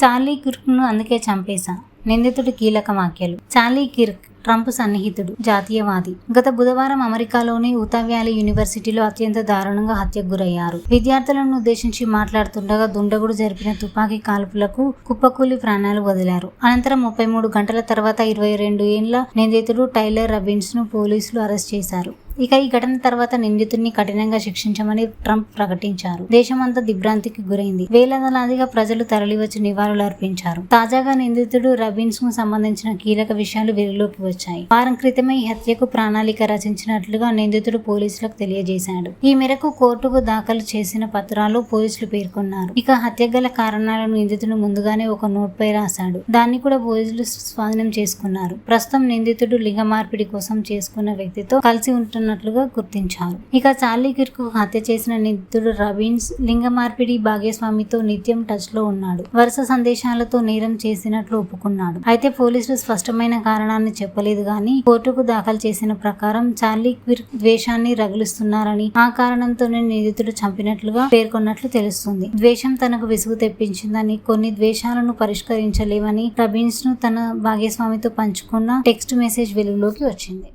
Charlie కిర్క్ను అందుకే చంపేశా. నిందితుడి కీలక వ్యాఖ్యలు. చార్లీ కిర్క్ ట్రంప్ సన్నిహితుడు, జాతీయవాది. గత బుధవారం అమెరికాలోని ఉతా వ్యాలీ యూనివర్సిటీలో అత్యంత దారుణంగా హత్యకు గురయ్యారు. విద్యార్థులను ఉద్దేశించి మాట్లాడుతుండగా దుండగుడు జరిపిన తుపాకీ కాల్పులకు కుప్పకూలి ప్రాణాలు వదిలారు. అనంతరం 33 గంటల తర్వాత 22 ఏళ్ల నిందితుడు టైలర్ రబిన్స్ ను పోలీసులు అరెస్ట్ చేశారు. ఇక ఈ ఘటన తర్వాత నిందితుడిని కఠినంగా శిక్షించమని ట్రంప్ ప్రకటించారు. దేశమంతా దిగ్భ్రాంతికి గురైంది. వేలాదిగా ప్రజలు తరలివచ్చి నివాళులర్పించారు. తాజాగా నిందితుడు రబిన్స్ కు సంబంధించిన కీలక విషయాలు వెలుగులోకి వచ్చాయి. వారం క్రితమే ఈ హత్యకు ప్రణాళిక రచించినట్లుగా నిందితుడు పోలీసులకు తెలియజేశాడు. ఈ మేరకు కోర్టుకు దాఖలు చేసిన పత్రాల్లో పోలీసులు పేర్కొన్నారు. ఇక హత్యకు గల కారణాలను నిందితుడు ముందుగానే ఒక నోట్ పై రాశాడు. దాన్ని కూడా పోలీసులు స్వాధీనం చేసుకున్నారు. ప్రస్తుతం నిందితుడు లింగ మార్పిడి కోసం చేసుకున్న వ్యక్తితో కలిసి ఉంటున్నట్లుగా గుర్తించారు. ఇక చార్లీ కిర్క్ హత్య చేసిన నిందితుడు రబిన్స్ లింగ మార్పిడి భాగస్వామితో నిత్యం టచ్ లో ఉన్నాడు. వరుస సందేశాలతో నేరం చేసినట్లు ఒప్పుకున్నాడు. అయితే పోలీసులు స్పష్టమైన కారణాన్ని చెప్పలేదు గానీ కోర్టుకు దాఖలు చేసిన ప్రకారం చార్లీ కిర్క్ ద్వేషాన్ని రగులుస్తున్నారని, ఆ కారణంతోనే నిందితుడు చంపినట్లుగా పేర్కొన్నట్లు తెలుస్తుంది. ద్వేషం తనకు విసుగు తెప్పించిందని, కొన్ని ద్వేషాలను పరిష్కరించలేవని రబిన్స్ ను తన భాగస్వామితో పంచుకున్న టెక్స్ట్ మెసేజ్ వెలుగులోకి వచ్చింది.